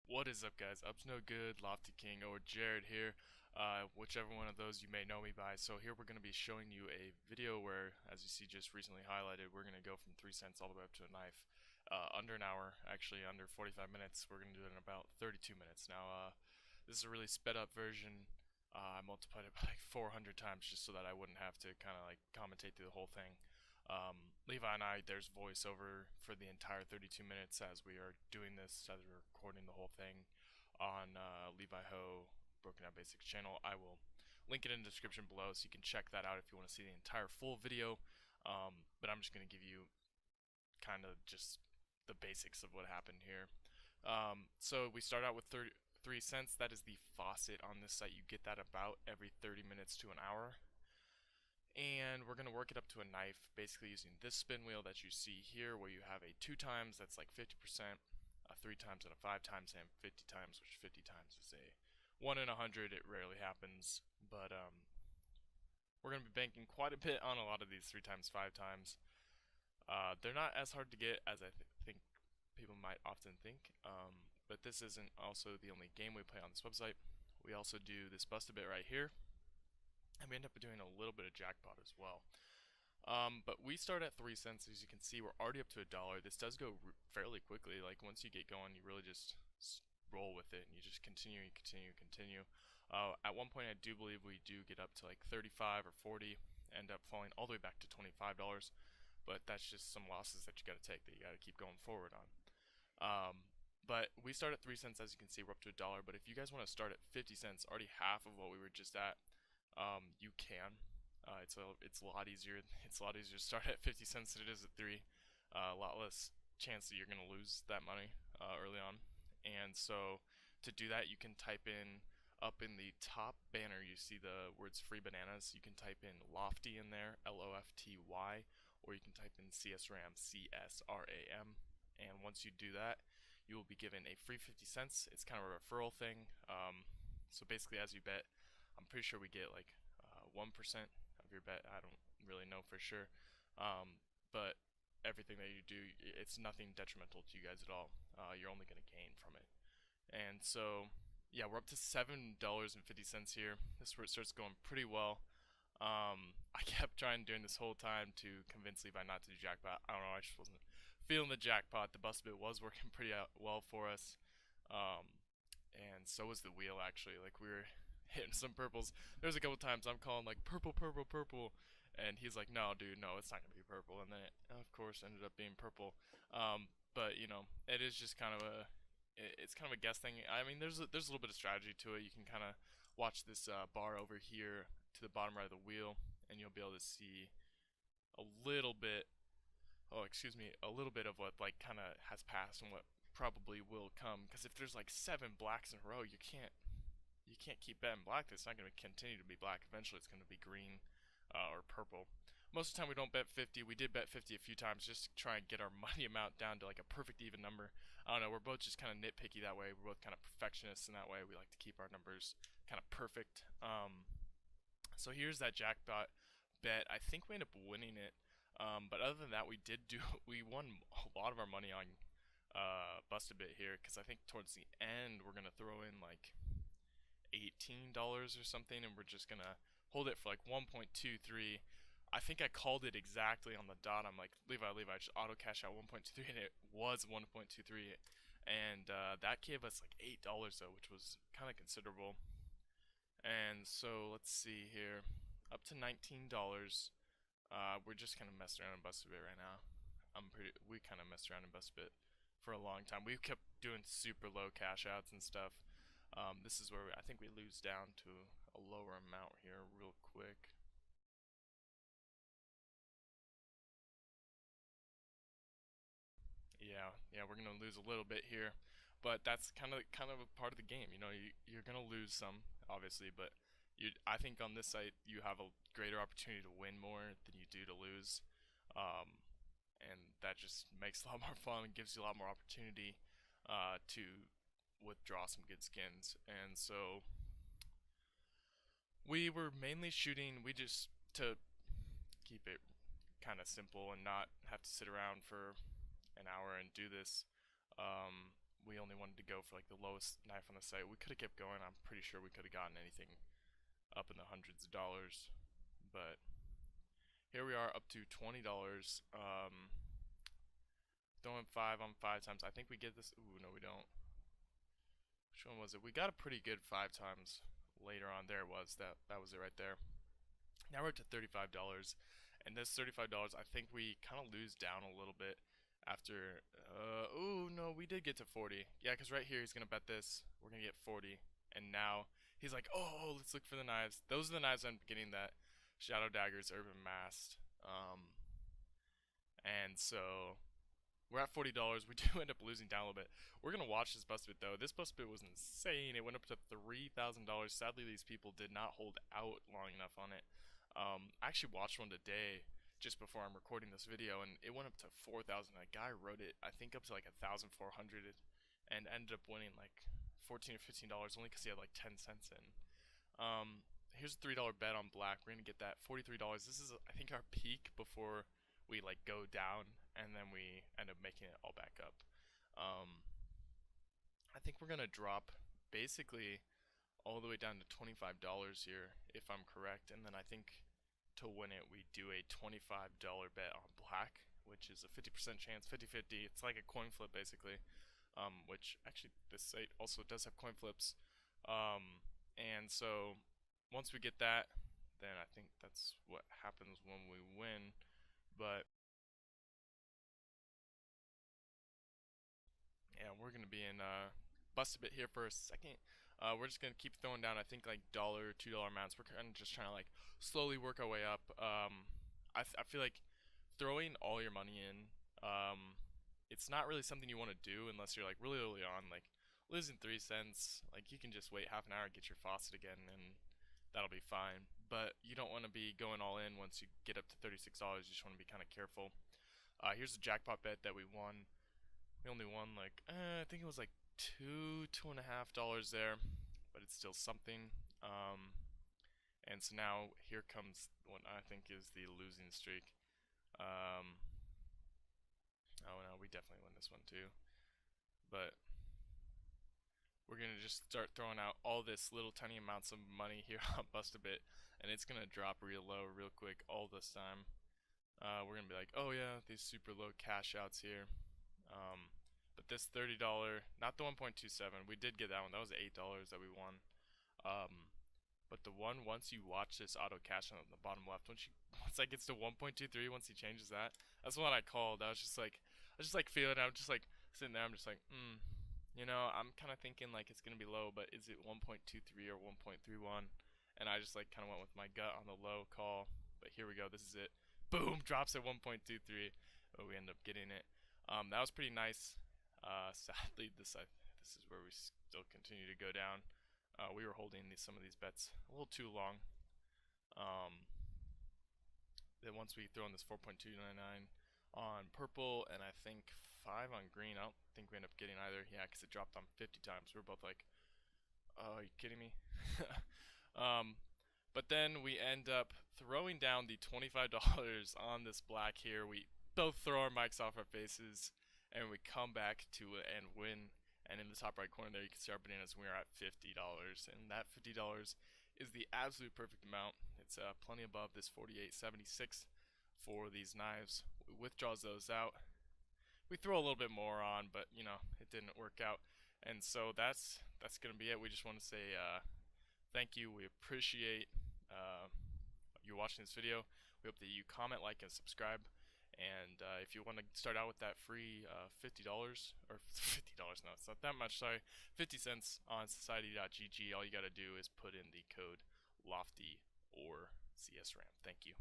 What is up, guys? Up's No Good, Lofty King, or Jared here, whichever one of those you may know me by. So here we're going to be showing you a video where, as you see just recently highlighted, we're going to go from 3 cents all the way up to a knife. Under an hour, actually under 45 minutes. We're going to do it in about 32 minutes. Now, this is a really sped up version. I multiplied it by like 400 times just so that I wouldn't have to kind of like commentate through the whole thing. Levi and I, there's voiceover for the entire 32 minutes as we are doing this, as we're recording the whole thing on Levi Ho Broken Down Basics channel. I will link it in the description below so you can check that out if you want to see the entire full video. But I'm just going to give you kind of just the basics of what happened here. So we start out with 3 cents. That is the faucet on this site. You get that about every 30 minutes to an hour. And we're going to work it up to a knife, basically using this spin wheel that you see here, where you have a 2 times, that's like 50%, a 3 times, and a 5 times, and 50 times, which 50 times is a 1 in 100. It rarely happens, but we're going to be banking quite a bit on a lot of these 3 times, 5 times. They're not as hard to get as I think people might often think, but this isn't also the only game we play on this website. We also do this bust a bit right here, and we end up doing a little bit of jackpot as well. But we start at 3 cents. As you can see, we're already up to $1. This does go fairly quickly. Like, once you get going, you really just roll with it, and you just continue. At one point, I do believe we do get up to like 35 or 40, end up falling all the way back to $25. But that's just some losses that you got to take, that you got to keep going forward on. But we start at 3 cents. As you can see, we're up to $1. But if you guys want to start at 50 cents, already half of what we were just at, you can. It's a lot easier. It's a lot easier to start at 50 cents than it is at 3. A lot less chance that you're gonna lose that money early on. And so to do that, you can type in, up in the top banner, you see the words free bananas. You can type in Lofty in there, LOFTY, or you can type in CSRAM, CSRAM. And once you do that, you will be given a free 50 cents. It's kind of a referral thing. So basically, as you bet, I'm pretty sure we get like 1% of your bet. I don't really know for sure. But everything that you do, it's nothing detrimental to you guys at all. You're only going to gain from it. And so, yeah, we're up to $7.50 here. This is where it starts going pretty well. I kept trying during this whole time to convince Levi not to do jackpot. I don't know, I just wasn't feeling the jackpot. The bust bit was working pretty well for us. And so was the wheel, actually. Like, we were hitting some purples. There's a couple times I'm calling like purple, purple, purple, and he's like, no, dude, no, it's not gonna be purple. And then it, of course, ended up being purple. But you know, it is just kind of it's kind of a guess thing. I mean, there's a little bit of strategy to it. You can kind of watch this bar over here to the bottom right of the wheel, and you'll be able to see a little bit. Oh, excuse me, a little bit of what like kind of has passed and what probably will come. Because if there's like 7 blacks in a row, you can't keep betting black. It's not going to continue to be black. Eventually, it's going to be green or purple. Most of the time, we don't bet 50. We did bet 50 a few times just to try and get our money amount down to like a perfect even number. I don't know. We're both just kind of nitpicky that way. We're both kind of perfectionists in that way. We like to keep our numbers kind of perfect. So here's that jackpot bet. I think we ended up winning it. But other than that, we won a lot of our money on bust a bit here, because I think towards the end we're gonna throw in like $18 or something, and we're just gonna hold it for like 1.23. I think I called it exactly on the dot. I'm like, Levi, just auto cash out 1.23, and it was 1.23, and that gave us like $8 though, which was kind of considerable. And so let's see here, up to $19. We're just kind of messing around and bust a bit right now. We kind of messed around and bust a bit for a long time. We kept doing super low cash outs and stuff. This is where I think we lose down to a lower amount here real quick. Yeah, we're gonna lose a little bit here, but that's kind of a part of the game. You know, you're gonna lose some, obviously, but I think on this site you have a greater opportunity to win more than you do to lose, and that just makes it a lot more fun and gives you a lot more opportunity to withdraw some good skins. And so we were mainly shooting, to keep it kind of simple and not have to sit around for an hour and do this, we only wanted to go for like the lowest knife on the site. We could have kept going. I'm pretty sure we could have gotten anything up in the hundreds of dollars, but here we are up to $20. Throwing 5 on 5 times. I think we get this. Ooh, no, we don't. Which one was it? We got a pretty good 5 times later on. There it was. That was it right there. Now we're up to $35, and this $35, I think we kind of lose down a little bit after. Ooh, no, we did get to 40. Yeah, because right here he's gonna bet this. We're gonna get 40, and now he's like, oh, let's look for the knives. Those are the knives I'm getting. That Shadow Daggers Urban Mast. And so we're at $40. We do end up losing down a little bit. We're gonna watch this bust bit though. This bust bit was insane. It went up to $3,000. Sadly, these people did not hold out long enough on it. I actually watched one today just before I'm recording this video, and it went up to 4,000. A guy wrote it, I think, up to like 1,400, and ended up winning like $14 or $15 only because he had like 10 cents in. Here's a $3 bet on black. We're gonna get that $43. This is, I think, our peak before we like go down, and then we end up making it all back up. I think we're gonna drop basically all the way down to $25 here, if I'm correct, and then I think to win it we do a $25 bet on black, which is a 50% chance, 50-50. It's like a coin flip basically, which actually this site also does have coin flips. And so once we get that, then I think that's what happens when we win. But yeah, we're gonna be in bust a bit here for a second. We're just gonna keep throwing down, I think, like $1, $2 amounts. We're kind of just trying to like slowly work our way up. I feel like throwing all your money in, it's not really something you want to do unless you're like really early on. Like losing 3 cents, like you can just wait half an hour and get your faucet again, and that'll be fine. But you don't want to be going all in once you get up to $36. You just want to be kind of careful. Here's the jackpot bet that we won. We only won like I think it was like $2.5 there, but it's still something. And so now here comes what I think is the losing streak. Oh no, we definitely win this one too. But we're gonna just start throwing out all this little tiny amounts of money here on Bust a Bit, and it's gonna drop real low real quick all this time. We're gonna be like, oh yeah, these super low cash outs here. But this $30, not the 1.27, we did get that one. That was $8 that we won. But the one, once you watch this auto cash on the bottom left, once that gets to 1.23, once he changes that, that's what I called. I was just like feeling it. I'm just like sitting there. I'm just like, you know, I'm kind of thinking like it's gonna be low, but is it 1.23 or 1.31? And I just like kind of went with my gut on the low call. But here we go. This is it. Boom! Drops at 1.23. But we end up getting it. That was pretty nice. Sadly, this is where we still continue to go down. We were holding some of these bets a little too long. Then once we throw in this 4.299 on purple, and I think 5 on green, I don't think we end up getting either. Yeah, because it dropped on 50 times. We were both like, oh, are you kidding me? But then we end up throwing down the $25 on this black here. We both throw our mics off our faces, and we come back to it and win. And in the top right corner there, you can see our bananas. We are at $50, and that $50 is the absolute perfect amount. It's plenty above this $48.76 for these knives. We withdraws those out. We throw a little bit more on, but you know, it didn't work out. And so that's gonna be it. We just want to say thank you. We appreciate you watching this video. We hope that you comment, like, and subscribe. And if you want to start out with that free $50, or $50, no, it's not that much, sorry, 50 cents on society.gg, all you got to do is put in the code LOFTY or CSRAM. Thank you.